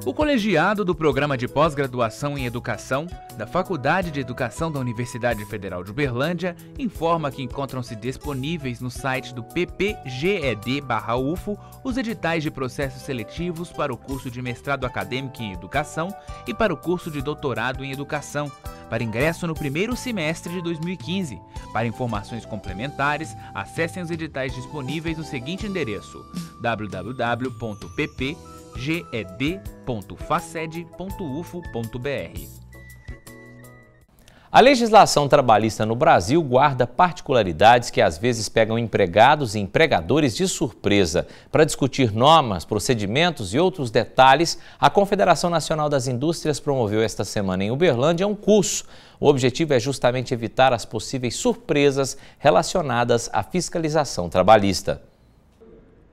O colegiado do Programa de Pós-Graduação em Educação da Faculdade de Educação da Universidade Federal de Uberlândia informa que encontram-se disponíveis no site do ppged/ufo os editais de processos seletivos para o curso de mestrado acadêmico em Educação e para o curso de doutorado em Educação, para ingresso no primeiro semestre de 2015. Para informações complementares, acessem os editais disponíveis no seguinte endereço: www.ppged.faced.ufo.br. A legislação trabalhista no Brasil guarda particularidades que às vezes pegam empregados e empregadores de surpresa. Para discutir normas, procedimentos e outros detalhes, a Confederação Nacional das Indústrias promoveu esta semana em Uberlândia um curso. O objetivo é justamente evitar as possíveis surpresas relacionadas à fiscalização trabalhista.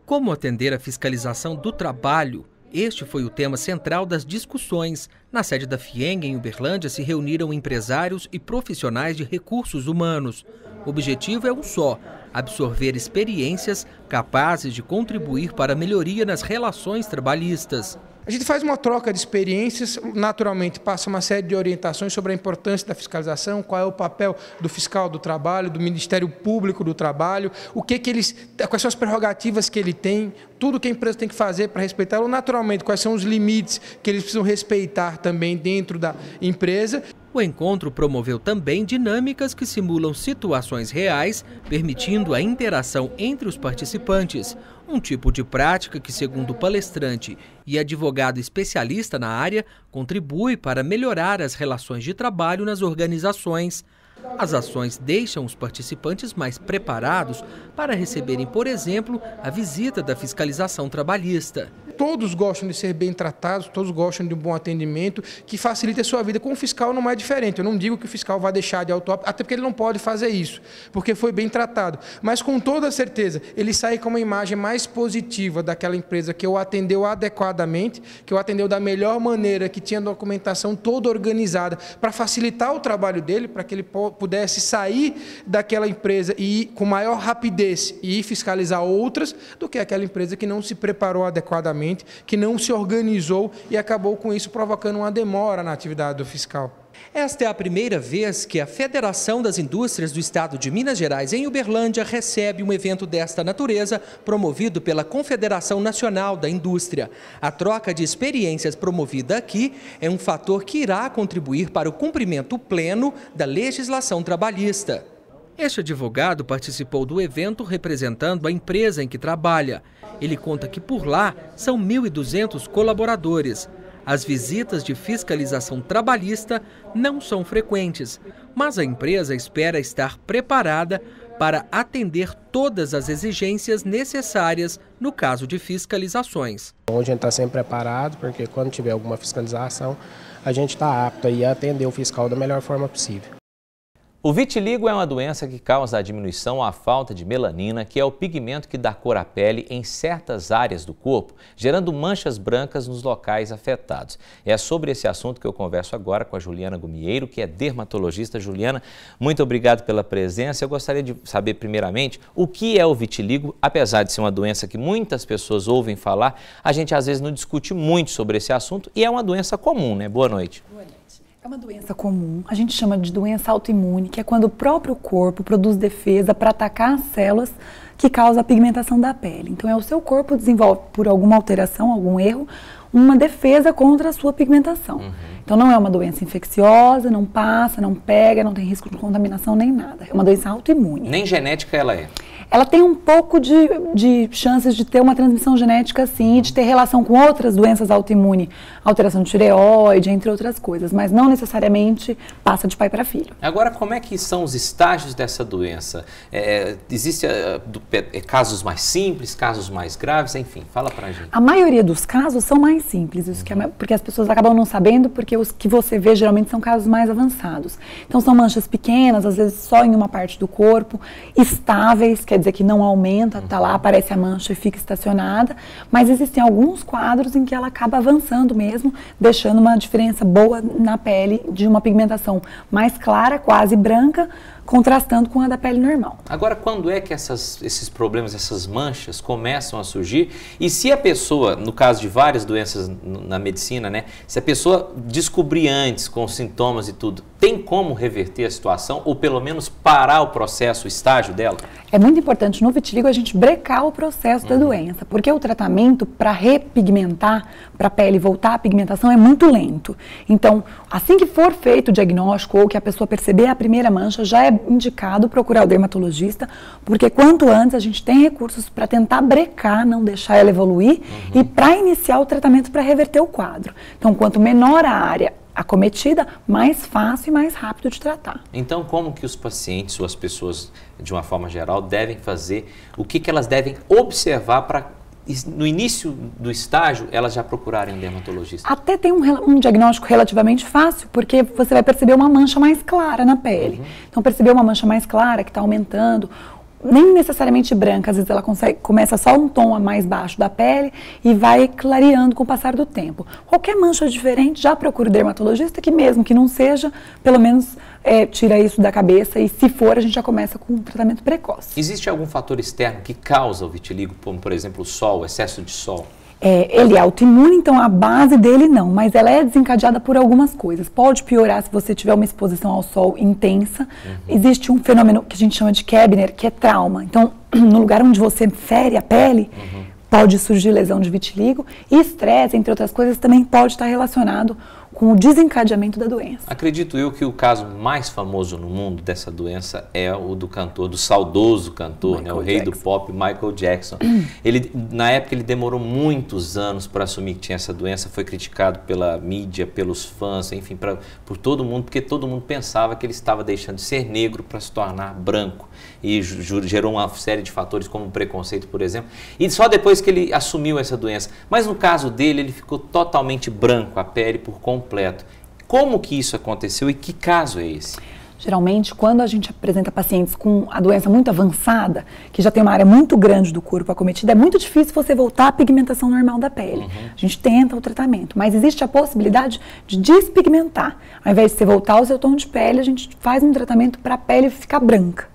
Como atender à fiscalização do trabalho? Este foi o tema central das discussões. Na sede da FIENG, em Uberlândia, se reuniram empresários e profissionais de recursos humanos. O objetivo é um só: absorver experiências capazes de contribuir para a melhoria nas relações trabalhistas. A gente faz uma troca de experiências, naturalmente passa uma série de orientações sobre a importância da fiscalização, qual é o papel do fiscal do trabalho, do Ministério Público do Trabalho, quais são as prerrogativas que ele tem, tudo que a empresa tem que fazer para respeitá-lo, naturalmente, quais são os limites que eles precisam respeitar também dentro da empresa. O encontro promoveu também dinâmicas que simulam situações reais, permitindo a interação entre os participantes. Um tipo de prática que, segundo o palestrante e advogado especialista na área, contribui para melhorar as relações de trabalho nas organizações. As ações deixam os participantes mais preparados para receberem, por exemplo, a visita da fiscalização trabalhista. Todos gostam de ser bem tratados, todos gostam de um bom atendimento que facilite a sua vida. Com o fiscal não é diferente. Eu não digo que o fiscal vai deixar de autuar, até porque ele não pode fazer isso, porque foi bem tratado. Mas com toda certeza, ele sai com uma imagem mais positiva daquela empresa que o atendeu adequadamente, que o atendeu da melhor maneira, que tinha a documentação toda organizada para facilitar o trabalho dele, para que ele pudesse sair daquela empresa e ir com maior rapidez e fiscalizar outras, do que aquela empresa que não se preparou adequadamente, que não se organizou e acabou com isso provocando uma demora na atividade do fiscal. Esta é a primeira vez que a Federação das Indústrias do Estado de Minas Gerais, em Uberlândia, recebe um evento desta natureza, promovido pela Confederação Nacional da Indústria. A troca de experiências promovida aqui é um fator que irá contribuir para o cumprimento pleno da legislação trabalhista. Este advogado participou do evento representando a empresa em que trabalha. Ele conta que por lá são 1.200 colaboradores. As visitas de fiscalização trabalhista não são frequentes, mas a empresa espera estar preparada para atender todas as exigências necessárias no caso de fiscalizações. A gente está sempre preparado, porque quando tiver alguma fiscalização, a gente está apto a atender o fiscal da melhor forma possível. O vitiligo é uma doença que causa a diminuição ou a falta de melanina, que é o pigmento que dá cor à pele em certas áreas do corpo, gerando manchas brancas nos locais afetados. É sobre esse assunto que eu converso agora com a Juliana Gumieiro, que é dermatologista. Juliana, muito obrigado pela presença. Eu gostaria de saber, primeiramente, o que é o vitiligo. Apesar de ser uma doença que muitas pessoas ouvem falar, a gente às vezes não discute muito sobre esse assunto e é uma doença comum, né? Boa noite. Boa noite. É uma doença comum, a gente chama de doença autoimune, que é quando o próprio corpo produz defesa para atacar as células que causam a pigmentação da pele. Então, o seu corpo desenvolve, por alguma alteração, algum erro, uma defesa contra a sua pigmentação. Então, não é uma doença infecciosa, não passa, não pega, não tem risco de contaminação nem nada. É uma doença autoimune. Nem genética ela é? Ela tem um pouco de chances de ter uma transmissão genética, sim, e de ter relação com outras doenças autoimunes, alteração de tireoide, entre outras coisas, mas não necessariamente passa de pai para filho. Agora, como é que são os estágios dessa doença? Existem casos mais simples, casos mais graves, enfim, fala pra gente. A maioria dos casos são mais simples, porque as pessoas acabam não sabendo, porque os que você vê geralmente são casos mais avançados. Então são manchas pequenas, às vezes só em uma parte do corpo, estáveis, quer dizer que não aumenta, tá lá, aparece a mancha e fica estacionada, mas existem alguns quadros em que ela acaba avançando mesmo, deixando uma diferença boa na pele, de uma pigmentação mais clara, quase branca, contrastando com a da pele normal. Agora, quando é que esses problemas, essas manchas começam a surgir? E se a pessoa, no caso de várias doenças na medicina, né, se a pessoa descobrir antes com sintomas e tudo, tem como reverter a situação ou pelo menos parar o processo, o estágio dela? É muito importante no vitiligo a gente brecar o processo da doença, porque o tratamento para repigmentar, para a pele voltar à pigmentação é muito lento. Então, assim que for feito o diagnóstico ou que a pessoa perceber a primeira mancha, já é indicado procurar o dermatologista, porque quanto antes a gente tem recursos para tentar brecar, não deixar ela evoluir e para iniciar o tratamento para reverter o quadro. Então, quanto menor a área acometida, mais fácil e mais rápido de tratar. Então, como que os pacientes ou as pessoas, de uma forma geral, devem fazer? O que elas devem observar para, no início do estágio, elas já procurarem um dermatologista? Até tem um diagnóstico relativamente fácil, porque você vai perceber uma mancha mais clara na pele. Então, perceber uma mancha mais clara que está aumentando, nem necessariamente branca, às vezes ela começa só um tom a mais baixo da pele e vai clareando com o passar do tempo. Qualquer mancha diferente, já procura o dermatologista, que mesmo que não seja, pelo menos tira isso da cabeça e se for, a gente já começa com um tratamento precoce. Existe algum fator externo que causa o vitiligo, como por exemplo o sol, o excesso de sol? Ele é autoimune, então a base dele não, mas ela é desencadeada por algumas coisas. Pode piorar se você tiver uma exposição ao sol intensa. Existe um fenômeno que a gente chama de Kebner, que é trauma. Então, no lugar onde você fere a pele, pode surgir lesão de vitiligo. E estresse, entre outras coisas, também pode estar relacionado com o desencadeamento da doença. Acredito eu que o caso mais famoso no mundo dessa doença é o do cantor, do saudoso cantor, né, o rei do pop, Michael Jackson. Na época ele demorou muitos anos para assumir que tinha essa doença, foi criticado pela mídia, pelos fãs, enfim, por todo mundo, porque todo mundo pensava que ele estava deixando de ser negro para se tornar branco. E gerou uma série de fatores como preconceito, por exemplo. E só depois que ele assumiu essa doença. Mas no caso dele, ele ficou totalmente branco, a pele por completo. Como que isso aconteceu e que caso é esse? Geralmente, quando a gente apresenta pacientes com a doença muito avançada, que já tem uma área muito grande do corpo acometida, é muito difícil você voltar à pigmentação normal da pele. A gente tenta o tratamento, mas existe a possibilidade de despigmentar. Ao invés de você voltar ao seu tom de pele, a gente faz um tratamento para a pele ficar branca.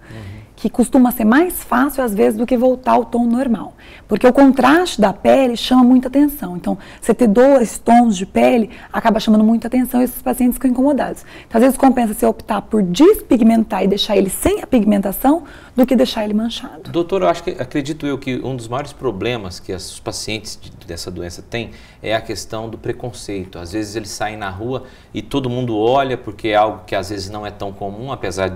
Que costuma ser mais fácil, às vezes, do que voltar ao tom normal. Porque o contraste da pele chama muita atenção. Então, você ter 2 tons de pele acaba chamando muita atenção e esses pacientes ficam incomodados. Então, às vezes, compensa você optar por despigmentar e deixar ele sem a pigmentação do que deixar ele manchado. Doutor, acredito eu que um dos maiores problemas que os pacientes dessa doença têm é a questão do preconceito. Às vezes, eles saem na rua e todo mundo olha porque é algo que, às vezes, não é tão comum, apesar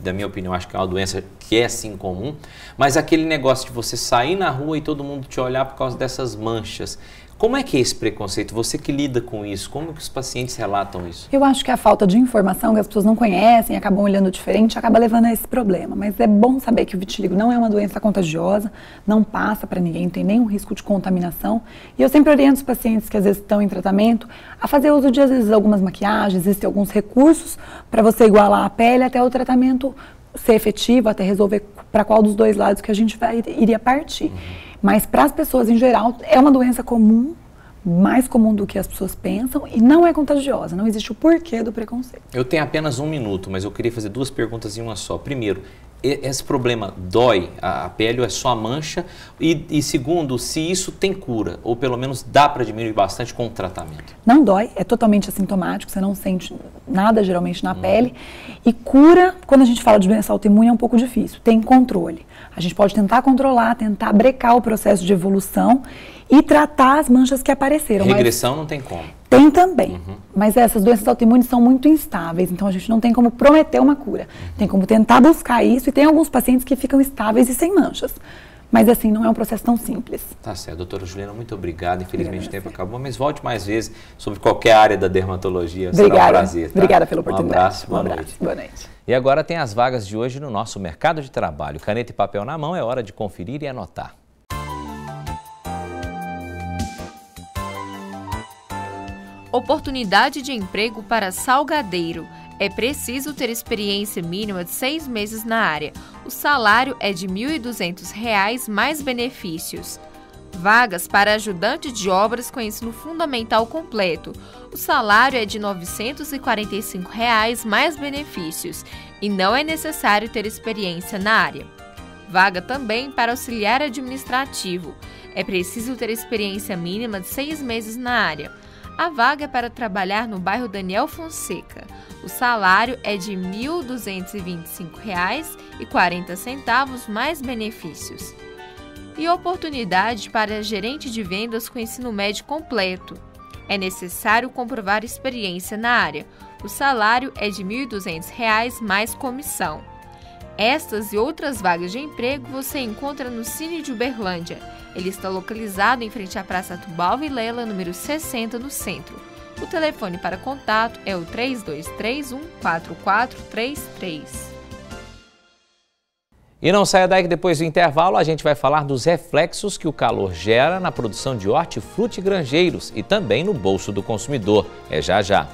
da minha opinião, acho que é uma doença que é sim comum, mas aquele negócio de você sair na rua e todo mundo te olhar por causa dessas manchas. Como é que é esse preconceito? Você que lida com isso, como que os pacientes relatam isso? Eu acho que a falta de informação, que as pessoas não conhecem, acabam olhando diferente, acaba levando a esse problema. Mas é bom saber que o vitiligo não é uma doença contagiosa, não passa para ninguém, não tem nenhum risco de contaminação. E eu sempre oriento os pacientes que às vezes estão em tratamento a fazer uso de, às vezes, algumas maquiagens, existem alguns recursos para você igualar a pele até o tratamento ser efetivo, até resolver para qual dos 2 lados que a gente iria partir. Mas para as pessoas em geral, é uma doença comum, mais comum do que as pessoas pensam e não é contagiosa, não existe o porquê do preconceito. Eu tenho apenas 1 minuto, mas eu queria fazer 2 perguntas em uma só. Primeiro, esse problema dói a pele ou é só a mancha? E segundo, se isso tem cura, ou pelo menos dá para diminuir bastante com o tratamento? Não dói, é totalmente assintomático, você não sente nada geralmente na pele. E cura, quando a gente fala de doença autoimune, é um pouco difícil, tem controle. A gente pode tentar controlar, tentar brecar o processo de evolução e tratar as manchas que apareceram. Regressão não tem como? Tem também, mas essas doenças autoimunes são muito instáveis, então a gente não tem como prometer uma cura. Tem como tentar buscar isso e tem alguns pacientes que ficam estáveis e sem manchas. Mas assim, não é um processo tão simples. Tá certo, doutora Juliana, muito obrigado. Infelizmente o tempo acabou, mas volte mais vezes sobre qualquer área da dermatologia. Obrigada. Será um prazer. Tá? Obrigada pela oportunidade. Um abraço, boa noite. Boa noite. E agora tem as vagas de hoje no nosso mercado de trabalho. Caneta e papel na mão, é hora de conferir e anotar. Oportunidade de emprego para salgadeiro. É preciso ter experiência mínima de 6 meses na área. O salário é de R$ 1.200 mais benefícios. Vagas para ajudante de obras com ensino fundamental completo. O salário é de R$ 945 mais benefícios e não é necessário ter experiência na área. Vaga também para auxiliar administrativo. É preciso ter experiência mínima de 6 meses na área. A vaga é para trabalhar no bairro Daniel Fonseca. O salário é de R$ 1.225,40 mais benefícios. E oportunidade para gerente de vendas com ensino médio completo. É necessário comprovar experiência na área. O salário é de R$ 1.200 mais comissão. Estas e outras vagas de emprego você encontra no Cine de Uberlândia. Ele está localizado em frente à Praça Tubal Vilela, número 60, no centro. O telefone para contato é o 3231-4433. E não saia daí que depois do intervalo a gente vai falar dos reflexos que o calor gera na produção de hortifruti granjeiros e também no bolso do consumidor. É já já.